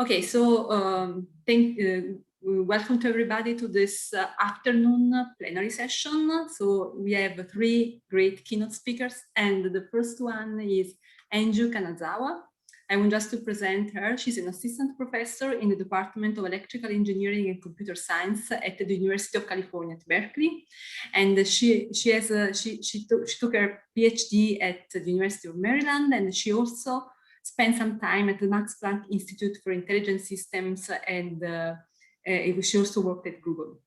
Okay, so welcome to everybody to this afternoon plenary session. So we have three great keynote speakers, and the first one is Angjoo Kanazawa. I want just to present her. She's an assistant professor in the Department of Electrical Engineering and Computer Science at the University of California at Berkeley, and she took her PhD at the University of Maryland, and she also spent some time at the Max Planck Institute for Intelligent Systems, and she also worked at Google.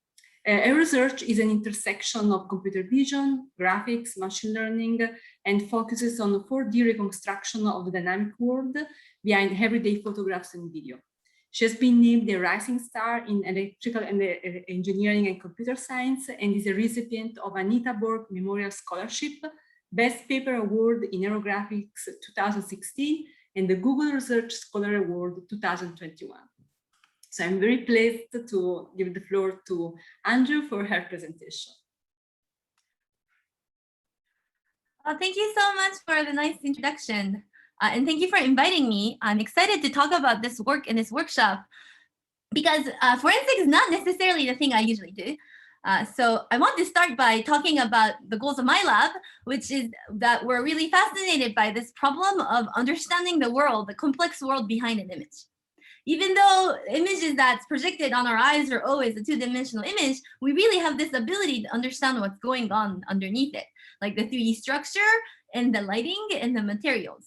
Her research is an intersection of computer vision, graphics, machine learning, and focuses on 4D reconstruction of the dynamic world behind everyday photographs and video. She has been named a rising star in electrical and engineering and computer science, and is a recipient of Anita Borg Memorial Scholarship, Best Paper Award in Aerographics 2016, and the Google Research Scholar Award 2021. So I'm very pleased to give the floor to Angjoo for her presentation. Thank you so much for the nice introduction. And thank you for inviting me. I'm excited to talk about this work in this workshop because forensics is not necessarily the thing I usually do. So I want to start by talking about the goals of my lab, which is that we're really fascinated by this problem of understanding the world, the complex world behind an image. Even though images that's projected on our eyes are always a two-dimensional image, we really have this ability to understand what's going on underneath it, like the 3D structure and the lighting and the materials.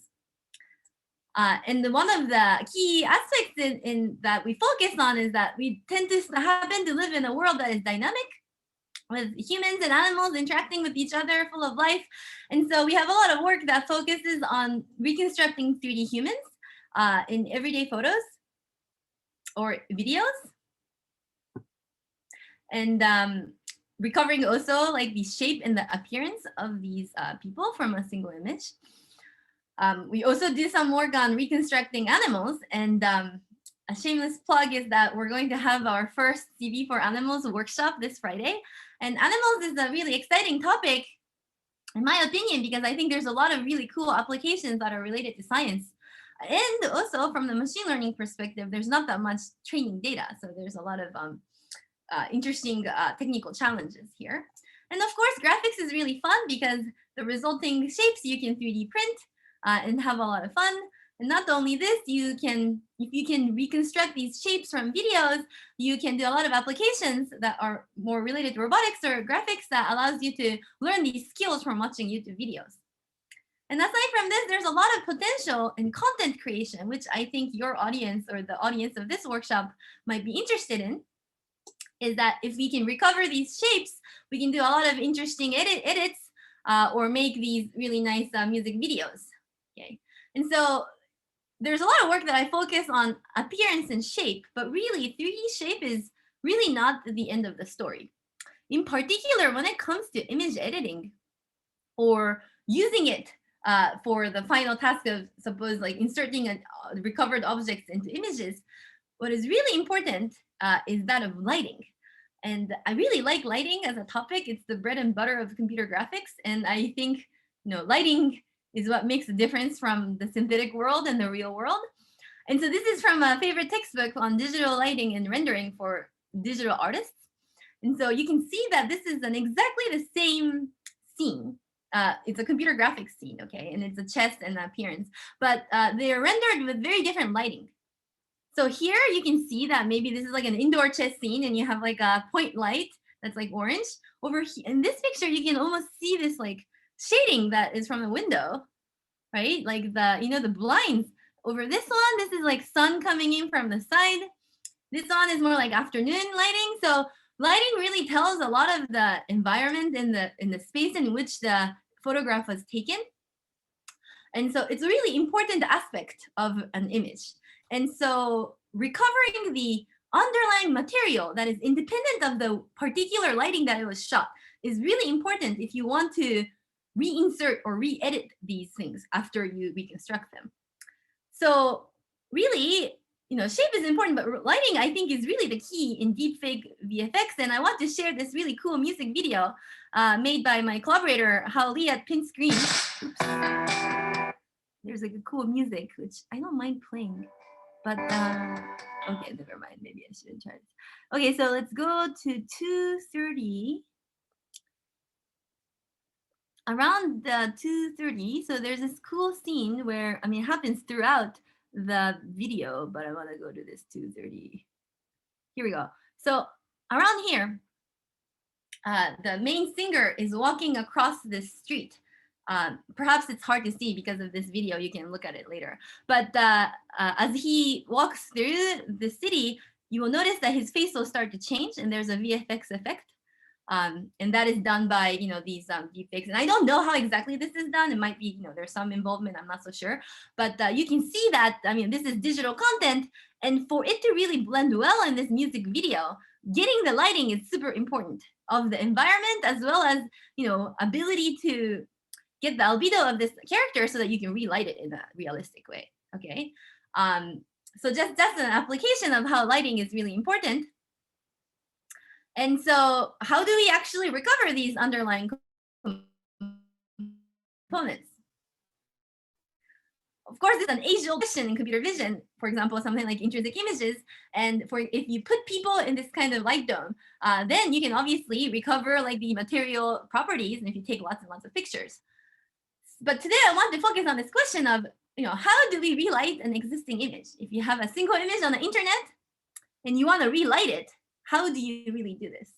And one of the key aspects in that we focus on is that we tend to happen to live in a world that is dynamic, with humans and animals interacting with each other, full of life. And so we have a lot of work that focuses on reconstructing 3D humans in everyday photos or videos. And recovering also like the shape and the appearance of these people from a single image. We also do some work on reconstructing animals, and a shameless plug is that we're going to have our first CV for Animals workshop this Friday. And animals is a really exciting topic, in my opinion, because I think there's a lot of really cool applications that are related to science. And also from the machine learning perspective, there's not that much training data. So there's a lot of interesting technical challenges here. And of course, graphics is really fun because the resulting shapes you can 3D print and have a lot of fun. And not only this, if you can reconstruct these shapes from videos, you can do a lot of applications that are more related to robotics or graphics that allows you to learn these skills from watching YouTube videos. And aside from this, there's a lot of potential in content creation, which I think your audience or the audience of this workshop might be interested in, is that if we can recover these shapes, we can do a lot of interesting edits or make these really nice music videos. Okay, and so there's a lot of work that I focus on appearance and shape, but really 3D shape is really not the end of the story. In particular, when it comes to image editing or using it for the final task of, suppose, like inserting recovered objects into images, what is really important is that of lighting. And I really like lighting as a topic. It's the bread and butter of computer graphics. And I think, lighting is what makes the difference from the synthetic world and the real world. And so this is from a favorite textbook on digital lighting and rendering for digital artists. And so you can see that this is exactly the same scene. It's a computer graphics scene, okay? And it's a chest and appearance, but they're rendered with very different lighting. So here you can see that maybe this is like an indoor chess scene and you have like a point light that's like orange. Over here in this picture, you can almost see this like shading that is from the window, right? Like the blinds. Over this one, this is like sun coming in from the side. This one is more like afternoon lighting. So lighting really tells a lot of the environment in the space in which the photograph was taken. And so it's a really important aspect of an image. And so recovering the underlying material that is independent of the particular lighting that it was shot is really important if you want to reinsert or re-edit these things after you reconstruct them. So really, shape is important, but lighting, I think, is really the key in deepfake VFX. And I want to share this really cool music video made by my collaborator, Hao Li at Pin Screen. Oops. There's like a cool music, which I don't mind playing. But okay, never mind. Maybe I shouldn't try this. Okay, so let's go to 2:30. Around the 2:30, so there's this cool scene where, I mean, it happens throughout the video, but I want to go to this 2:30. Here we go. So around here, the main singer is walking across this street. Perhaps it's hard to see because of this video. You can look at it later. But as he walks through the city, you will notice that his face will start to change, and there's a VFX effect. And that is done by these deepfakes. And I don't know how exactly this is done. It might be there's some involvement. I'm not so sure. But you can see that this is digital content, and for it to really blend well in this music video, getting the lighting is super important of the environment, as well as ability to get the albedo of this character so that you can relight it in a realistic way. Okay. So just that's an application of how lighting is really important. And so how do we actually recover these underlying components? Of course, it's an age-old question in computer vision, for example, something like intrinsic images. And if you put people in this kind of light dome, then you can obviously recover like the material properties, and if you take lots and lots of pictures. But today I want to focus on this question of, how do we relight an existing image? If you have a single image on the internet and you want to relight it, how do you really do this?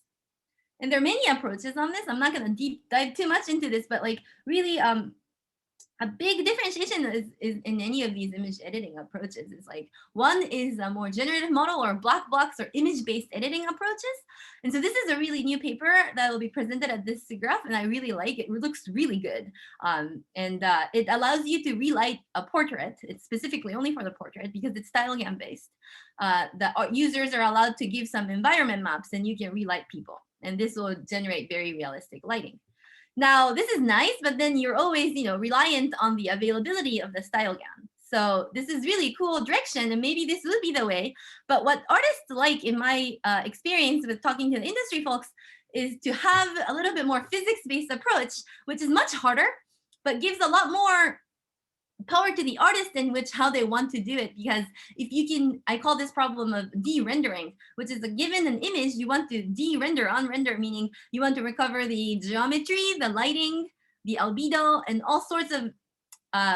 And there are many approaches on this. I'm not going to deep dive too much into this, but like really a big differentiation is in any of these image editing approaches is like, one is a more generative model or black box or image-based editing approaches. And so this is a really new paper that will be presented at this SIGGRAPH, and I really like it. It looks really good. And it allows you to relight a portrait. It's specifically only for the portrait because it's StyleGAN based. The users are allowed to give some environment maps, and you can relight people. And this will generate very realistic lighting. Now, this is nice, but then you're always, reliant on the availability of the StyleGAN. So this is really cool direction, and maybe this would be the way. But what artists like, in my experience with talking to the industry folks, is to have a little bit more physics-based approach, which is much harder, but gives a lot more power to the artist in which how they want to do it. Because if you can, I call this problem of de-rendering, which is a given an image, you want to de-render, unrender, meaning you want to recover the geometry, the lighting, the albedo, and all sorts of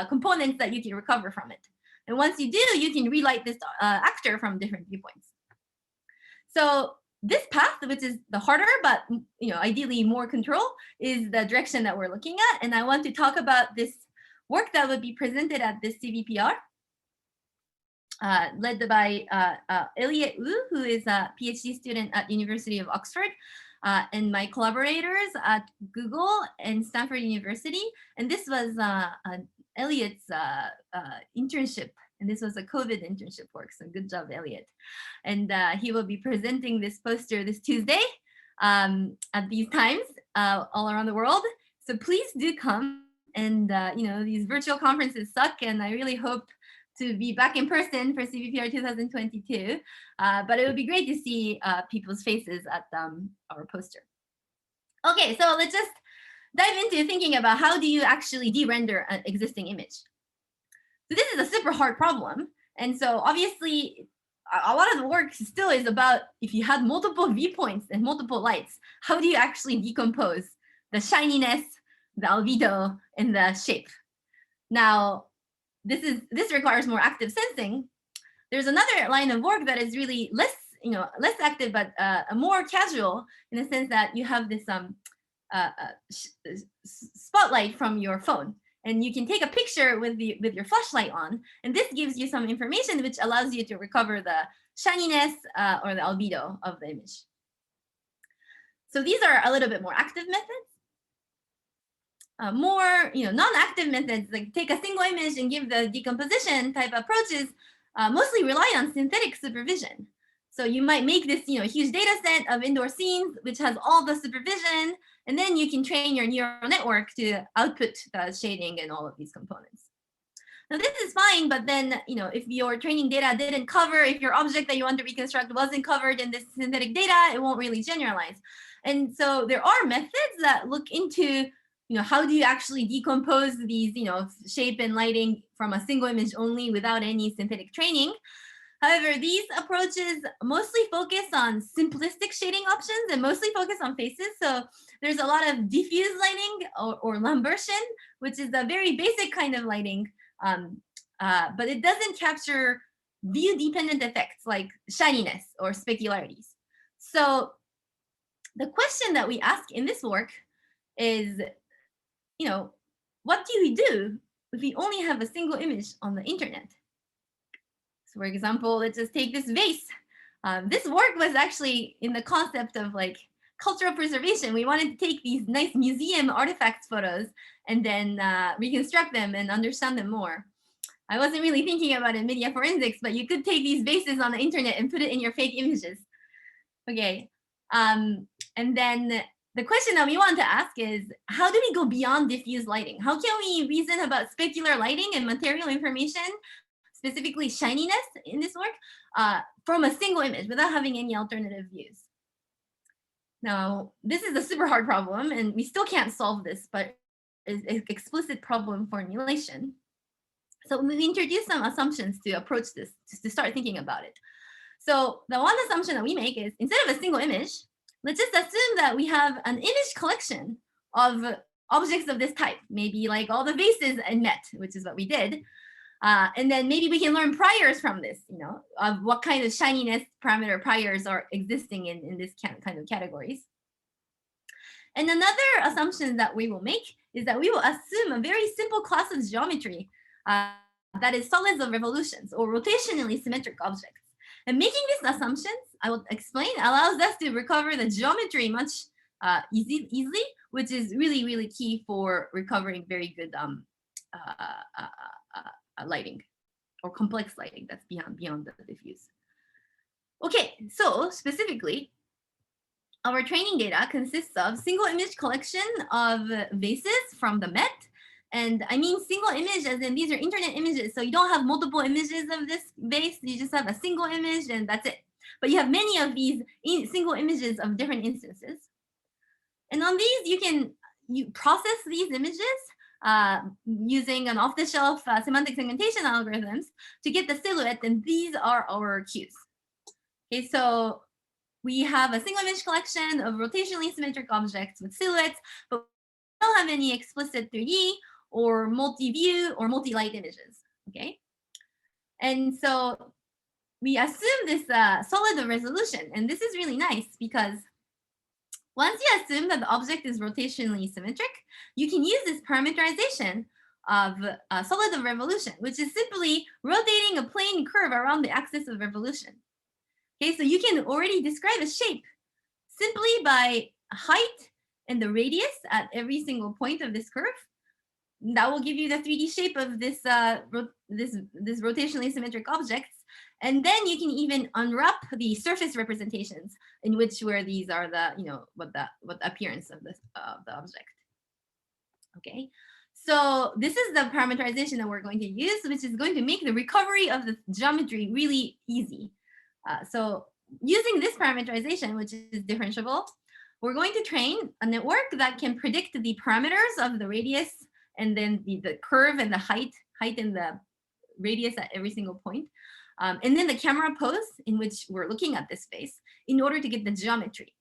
components that you can recover from it. And once you do, you can relight this actor from different viewpoints. So this path, which is the harder, but ideally more control, is the direction that we're looking at. And I want to talk about this work that would be presented at this CVPR, led by Elliot Wu, who is a PhD student at University of Oxford, and my collaborators at Google and Stanford University. And this was Elliot's internship, and this was a COVID internship work, so good job, Elliot. And he will be presenting this poster this Tuesday at these times all around the world. So please do come. And these virtual conferences suck, and I really hope to be back in person for CVPR 2022. But it would be great to see people's faces at our poster. Okay, so let's just dive into thinking about how do you actually de-render an existing image. So this is a super hard problem, and so obviously a lot of the work still is about if you had multiple viewpoints and multiple lights, how do you actually decompose the shininess, the albedo, and the shape? Now, this requires more active sensing. There's another line of work that is really less active, but more casual in the sense that you have this spotlight from your phone, and you can take a picture with your flashlight on, and this gives you some information which allows you to recover the shininess or the albedo of the image. So these are a little bit more active methods. More non-active methods, like take a single image and give the decomposition type approaches, mostly rely on synthetic supervision. So you might make this huge data set of indoor scenes which has all the supervision, and then you can train your neural network to output the shading and all of these components. Now this is fine, but then if your training data didn't cover, if your object that you want to reconstruct wasn't covered in this synthetic data, it won't really generalize. And so there are methods that look into how do you actually decompose these, shape and lighting from a single image only without any synthetic training? However, these approaches mostly focus on simplistic shading options and mostly focus on faces. So there's a lot of diffuse lighting or Lambertian, which is a very basic kind of lighting, but it doesn't capture view-dependent effects like shininess or specularities. So the question that we ask in this work is, what do we do if we only have a single image on the internet? So for example, let's just take this vase. This work was actually in the concept of like cultural preservation. We wanted to take these nice museum artifacts photos and then reconstruct them and understand them more. I wasn't really thinking about it media forensics, but you could take these vases on the internet and put it in your fake images. Okay. And then the question that we want to ask is, how do we go beyond diffuse lighting? How can we reason about specular lighting and material information, specifically shininess in this work, from a single image without having any alternative views? Now, this is a super hard problem, and we still can't solve this, but it's an explicit problem formulation. So we introduce some assumptions to approach this, to start thinking about it. So the one assumption that we make is, instead of a single image, let's just assume that we have an image collection of objects of this type, maybe like all the vases in Met, which is what we did. And then maybe we can learn priors from this, of what kind of shininess parameter priors are existing in this kind of categories. And another assumption that we will make is that we will assume a very simple class of geometry that is solids of revolutions or rotationally symmetric objects. And making these assumptions, I will explain, allows us to recover the geometry much easily, which is really, really key for recovering very good lighting or complex lighting that's beyond the diffuse. Okay, so specifically, our training data consists of single image collection of vases from the Met. And I mean single image as in these are internet images. So you don't have multiple images of this vase. You just have a single image and that's it. But you have many of these single images of different instances. And on these, you process these images using an off-the-shelf semantic segmentation algorithms to get the silhouette. And these are our cues. Okay, so we have a single image collection of rotationally symmetric objects with silhouettes, but we don't have any explicit 3D or multi-view or multi-light images, okay? And so we assume this solid of resolution, and this is really nice because once you assume that the object is rotationally symmetric, you can use this parameterization of solid of revolution, which is simply rotating a plane curve around the axis of revolution. Okay, so you can already describe a shape simply by height and the radius at every single point of this curve. That will give you the 3D shape of this this rotationally symmetric objects. And then you can even unwrap the surface representations in where these are the, what the appearance of the object. Okay, so this is the parameterization that we're going to use, which is going to make the recovery of the geometry really easy. So using this parameterization, which is differentiable, we're going to train a network that can predict the parameters of the radius and then the curve and the height and the radius at every single point. And then the camera pose in which we're looking at this face in order to get the geometry.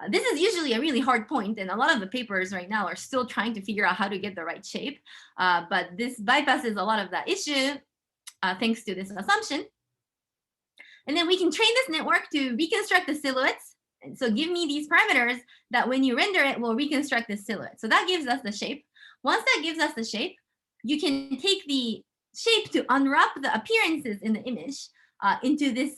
This is usually a really hard point, and a lot of the papers right now are still trying to figure out how to get the right shape. But this bypasses a lot of that issue thanks to this assumption. And then we can train this network to reconstruct the silhouettes. And so give me these parameters that when you render it, will reconstruct the silhouette. So that gives us the shape. Once that gives us the shape, you can take the shape to unwrap the appearances in the image into this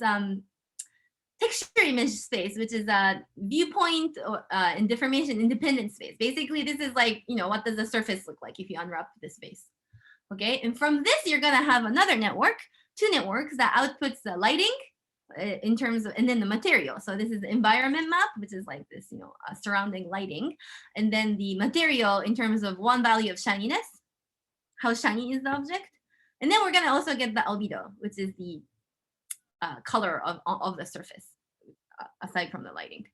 texture image space, which is a viewpoint and deformation independent space. Basically, this is like, what does the surface look like if you unwrap this space? Okay, and from this, you're gonna have another network, two networks that outputs the lighting in terms of, and then the material. So this is the environment map, which is like this, surrounding lighting. And then the material in terms of one value of shininess, how shiny is the object. And then we're gonna also get the albedo, which is the color of the surface, aside from the lighting.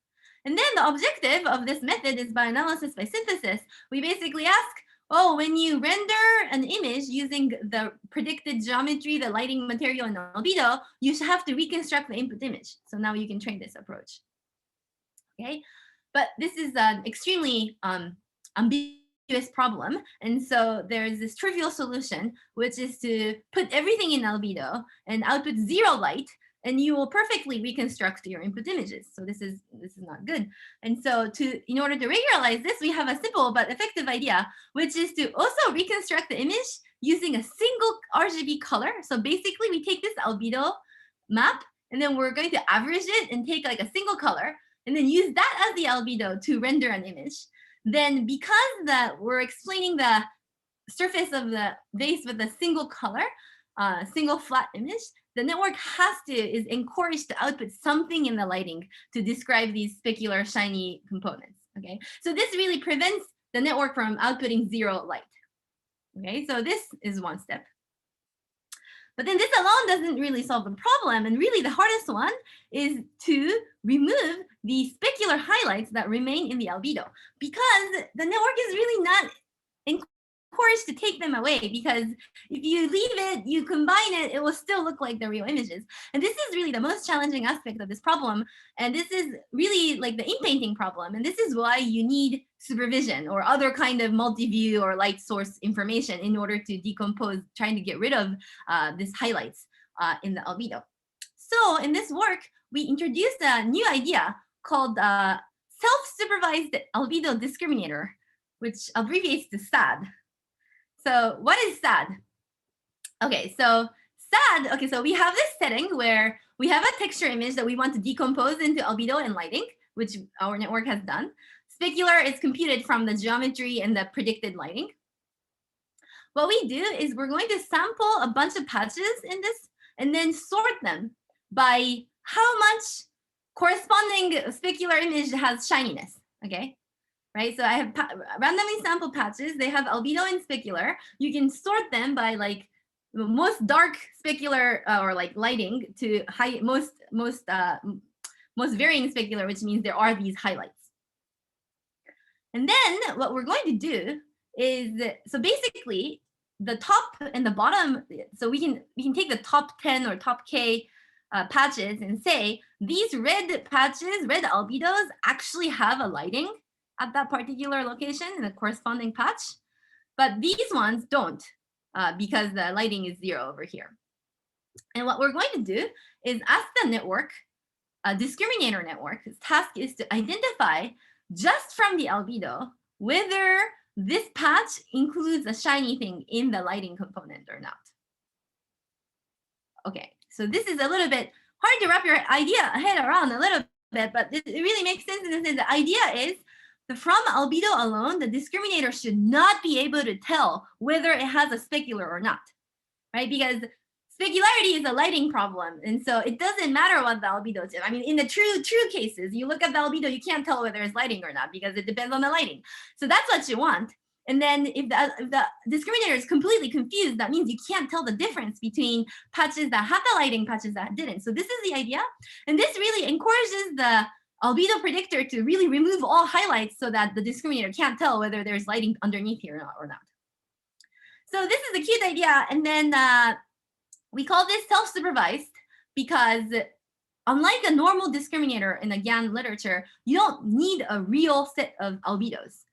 And then the objective of this method is by analysis by synthesis. We basically ask, oh, when you render an image using the predicted geometry, the lighting material, and albedo, you should have to reconstruct the input image. So now you can train this approach. Okay, but this is an extremely ambiguous problem. And so there's this trivial solution, which is to put everything in albedo and output 0 light, and you will perfectly reconstruct your input images. So this is not good. And so in order to regularize this, we have a simple but effective idea, which is to also reconstruct the image using a single RGB color. So basically we take this albedo map, and then we're going to average it and take like a single color, and then use that as the albedo to render an image. Then because we're explaining the surface of the vase with a single color, single flat image, the network is encouraged to output something in the lighting to describe these specular shiny components. Okay, so this really prevents the network from outputting 0 light. Okay, so this is one step. But then this alone doesn't really solve the problem. And really the hardest one is to remove the specular highlights that remain in the albedo, because the network is really not encouraged to take them away, because if you leave it, you combine it, it will still look like the real images. And this is really the most challenging aspect of this problem. And this is really like the in-painting problem. And this is why you need supervision or other kind of multi-view or light source information in order to decompose, trying to get rid of these highlights in the albedo. So in this work, we introduced a new idea called self-supervised albedo discriminator, which abbreviates to SAD. So what is SAD? Okay, so SAD, okay, so we have this setting where we have a texture image that we want to decompose into albedo and lighting, which our network has done. Specular is computed from the geometry and the predicted lighting. What we do is we're going to sample a bunch of patches in this and then sort them by how much corresponding specular image has shininess, okay? Right, so I have randomly sampled patches. They have albedo and specular. You can sort them by like most dark specular or like lighting to most varying specular, which means there are these highlights. And then what we're going to do is, so basically the top and the bottom, so we can take the top 10 or top K patches and say these red patches, red albedos actually have a lighting at that particular location in the corresponding patch, but these ones don't because the lighting is 0 over here. And what we're going to do is ask the network, a discriminator network, its task is to identify just from the albedo whether this patch includes a shiny thing in the lighting component or not. Okay, so this is a little bit hard to wrap your head around a little bit, but it really makes sense in the sense the idea is from albedo alone, the discriminator should not be able to tell whether it has a specular or not, right? Because specularity is a lighting problem. And so it doesn't matter what the albedo is. I mean, in the true cases, you look at the albedo, you can't tell whether it's lighting or not because it depends on the lighting. So that's what you want. And then if the discriminator is completely confused, that means you can't tell the difference between patches that have the lighting, patches that didn't. So this is the idea. And this really encourages the albedo predictor to really remove all highlights so that the discriminator can't tell whether there's lighting underneath here or not. So this is a cute idea. And then we call this self-supervised because unlike a normal discriminator in the GAN literature, you don't need a real set of albedos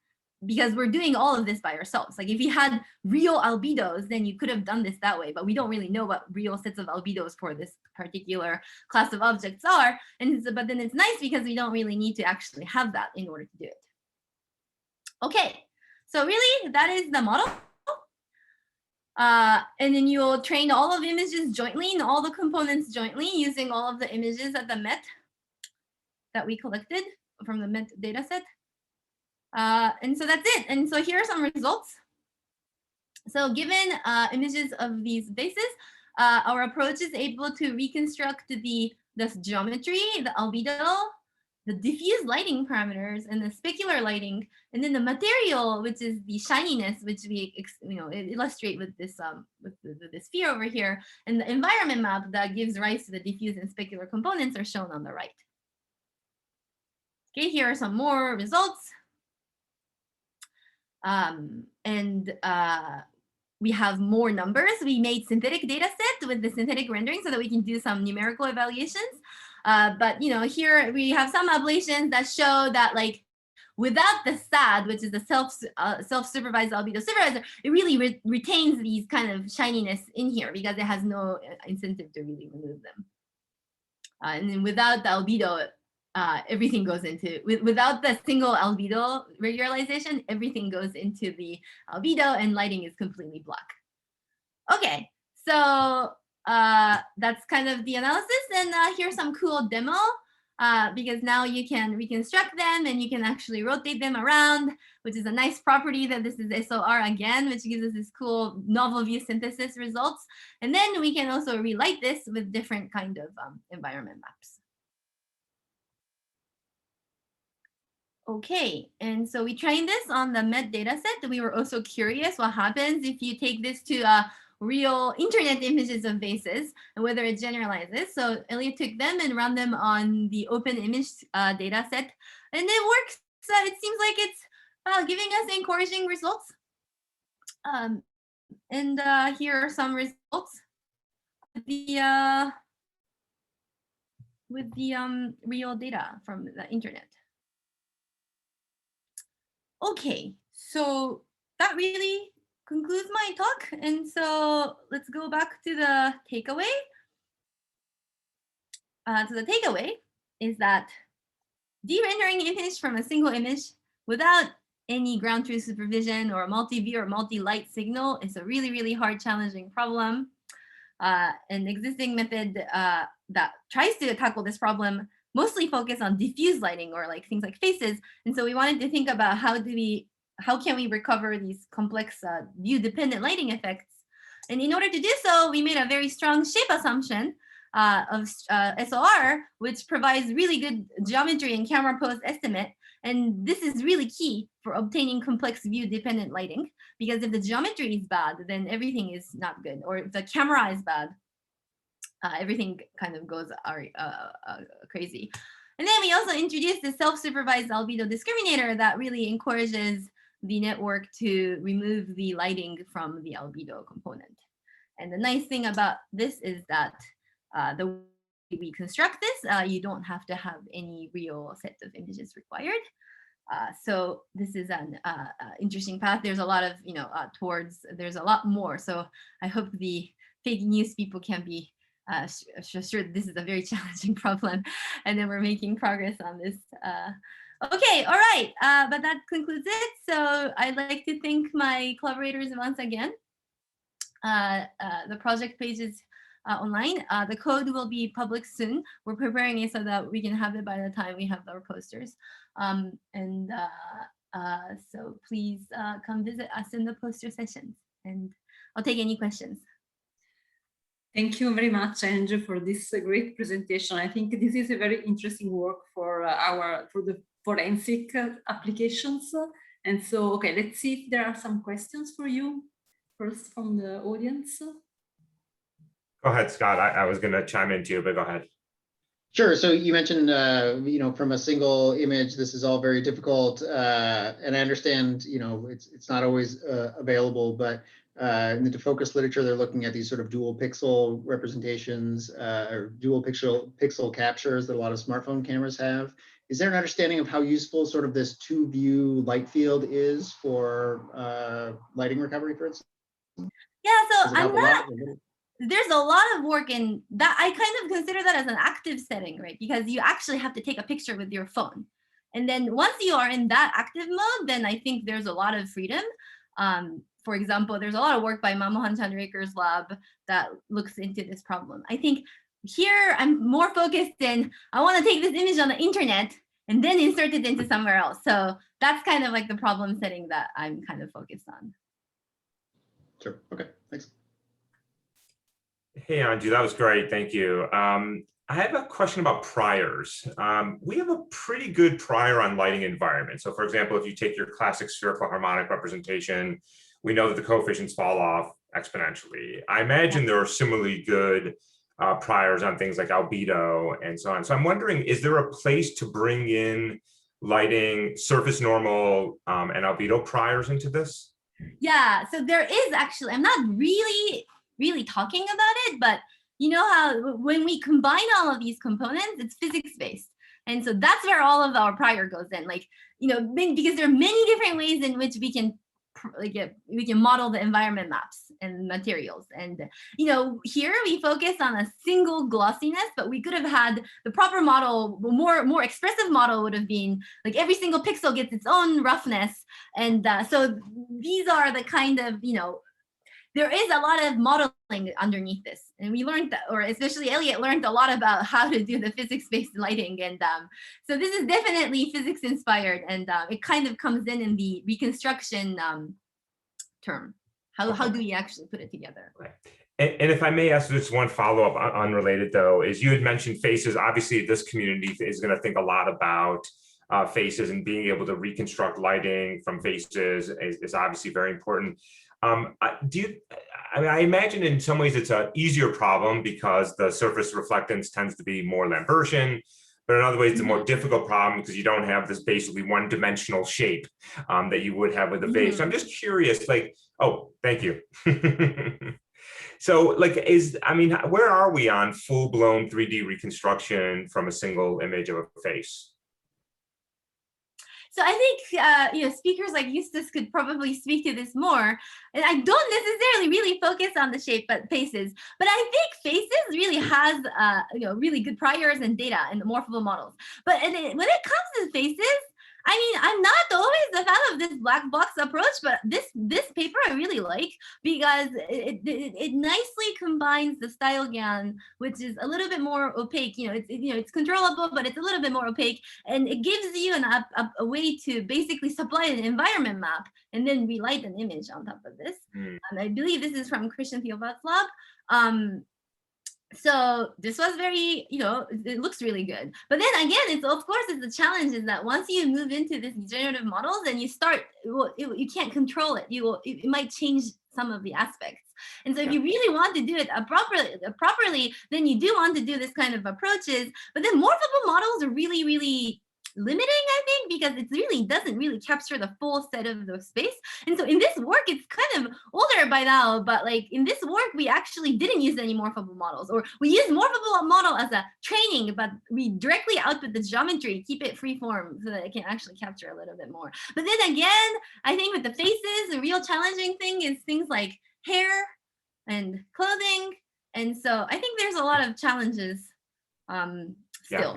because we're doing all of this by ourselves. Like if you had real albedos, then you could have done this that way, but we don't really know what real sets of albedos for this particular class of objects are. And but then it's nice because we don't really need to actually have that in order to do it. Okay, so really that is the model. And then you'll train all of the images jointly and all the components jointly using all of the images at the MET that we collected from the MET dataset. And so that's it. And so here are some results. So given images of these bases, our approach is able to reconstruct this geometry, the albedo, the diffuse lighting parameters, and the specular lighting, and then the material, which is the shininess, which we illustrate with this this sphere over here, and the environment map that gives rise to the diffuse and specular components are shown on the right. Okay, here are some more results. We have more numbers. We made synthetic data set with the synthetic rendering so that we can do some numerical evaluations. But here we have some ablations that show that like without the SAD, which is the self-supervised albedo supervisor, it really retains these kind of shininess in here because it has no incentive to really remove them. And then without the albedo, everything goes into, without the single albedo regularization, everything goes into the albedo and lighting is completely black. Okay, so that's kind of the analysis. And here's some cool demo because now you can reconstruct them and you can actually rotate them around, which is a nice property that this is SOR again, which gives us this cool novel view synthesis results. And then we can also relight this with different kind of environment maps. Okay, and so we trained this on the MET data set. We were also curious what happens if you take this to real internet images of vases and whether it generalizes. So Elliot took them and ran them on the open image data set, and it works. It seems like it's giving us encouraging results. And here are some results with the real data from the internet. Okay, so that really concludes my talk. And so let's go back to the takeaway. So the takeaway is that de-rendering image from a single image without any ground truth supervision or multi-view or multi-light signal is a really, really hard, challenging problem. An existing method that tries to tackle this problem mostly focus on diffuse lighting or like things like faces. And so we wanted to think about how can we recover these complex view dependent lighting effects. And in order to do so, we made a very strong shape assumption of SOR, which provides really good geometry and camera pose estimate. And this is really key for obtaining complex view dependent lighting, because if the geometry is bad, then everything is not good. Or if the camera is bad, everything kind of goes crazy. And then we also introduced the self-supervised albedo discriminator that really encourages the network to remove the lighting from the albedo component. And the nice thing about this is that the way we construct this, you don't have to have any real set of images required. So this is an interesting path. There's a lot of, there's a lot more. So I hope the fake news people can be sure this is a very challenging problem, and then we're making progress on this. Okay, all right, but that concludes it. So I'd like to thank my collaborators once again. The project page is online. The code will be public soon. We're preparing it so that we can have it by the time we have our posters. So please come visit us in the poster sessions, and I'll take any questions. Thank you very much, Angjoo, for this great presentation. I think this is a very interesting work for the forensic applications. And so, okay, let's see if there are some questions for you first from the audience. Go ahead, Scott. I was going to chime in too, but go ahead. Sure. So you mentioned, from a single image, this is all very difficult, and I understand, it's not always available, but in the defocus literature, they're looking at these sort of dual pixel representations or dual pixel captures that a lot of smartphone cameras have. Is there an understanding of how useful sort of this two-view light field is for lighting recovery, for instance? Yeah, so there's a lot of work in that. I kind of consider that as an active setting, right? Because you actually have to take a picture with your phone. And then once you are in that active mode, then I think there's a lot of freedom. For example, there's a lot of work by Manmohan Chandrasekhar's lab that looks into this problem. I think here I'm more focused in, I want to take this image on the internet and then insert it into somewhere else. So that's kind of like the problem setting that I'm kind of focused on. Sure. Okay. Thanks. Hey, Angjoo, that was great. Thank you. I have a question about priors. We have a pretty good prior on lighting environment. So for example, if you take your classic spherical harmonic representation, we know that the coefficients fall off exponentially. I imagine there are similarly good priors on things like albedo and so on. So I'm wondering, is there a place to bring in lighting, surface normal, and albedo priors into this? Yeah, so there is actually, I'm not really talking about it, but you know how when we combine all of these components, it's physics-based. And so that's where all of our prior goes in, like, you know, because there are many different ways in which we can model the environment maps and materials. And, you know, here we focus on a single glossiness, but we could have had the proper model, more expressive model would have been like every single pixel gets its own roughness. And so these are the kind of, you know, there is a lot of modeling underneath this. And we learned that, or especially Elliot learned a lot about how to do the physics-based lighting. And so this is definitely physics inspired, and it kind of comes in the reconstruction term. How do we actually put it together? Right. And if I may ask just one follow-up, unrelated though, is you had mentioned faces. Obviously this community is going to think a lot about faces, and being able to reconstruct lighting from faces is obviously very important. I imagine in some ways it's an easier problem because the surface reflectance tends to be more Lambertian, but in other ways it's a more difficult problem because you don't have this basically one-dimensional shape that you would have with the vase. So I'm just curious, like, oh, thank you. So like, where are we on full-blown 3D reconstruction from a single image of a face? So I think you know, speakers like Eustace could probably speak to this more. And I don't necessarily really focus on the shape, but faces. But I think faces really has you know, really good priors and data and the morphable models. But when it comes to faces, I mean, I'm not always a fan of this black box approach, but this paper I really like because it nicely combines the style GAN, which is a little bit more opaque. You know, it's controllable, but it's a little bit more opaque, and it gives you a way to basically supply an environment map and then relight an image on top of this. And I believe this is from Christian Thielbach's lab. So this was very, you know, it looks really good. But then again, it's of course it's the challenge is that once you move into this generative models and you start, you can't control it. It might change some of the aspects. And so if you really want to do it properly, then you do want to do this kind of approaches. But then morphable models are really limiting, I think, because it really doesn't really capture the full set of the space. And so in this work, it's kind of older by now, but like in this work, we actually didn't use any morphable models, or we used morphable model as a training, but we directly output the geometry, keep it free form so that it can actually capture a little bit more. But then again, I think with the faces, the real challenging thing is things like hair and clothing. And so I think there's a lot of challenges still. Yeah.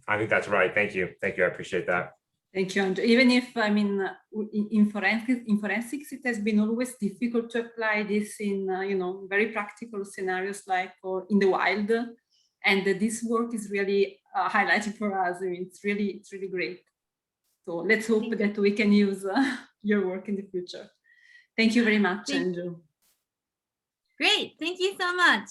I think that's right. Thank you. Thank you. I appreciate that. Thank you, Angjoo. Even if, I mean, in forensics, it has been always difficult to apply this in, you know, very practical scenarios like or in the wild. And this work is really highlighting for us. I mean, it's really great. So let's hope that we can use your work in the future. Thank you very much, Angjoo. Great. Thank you so much.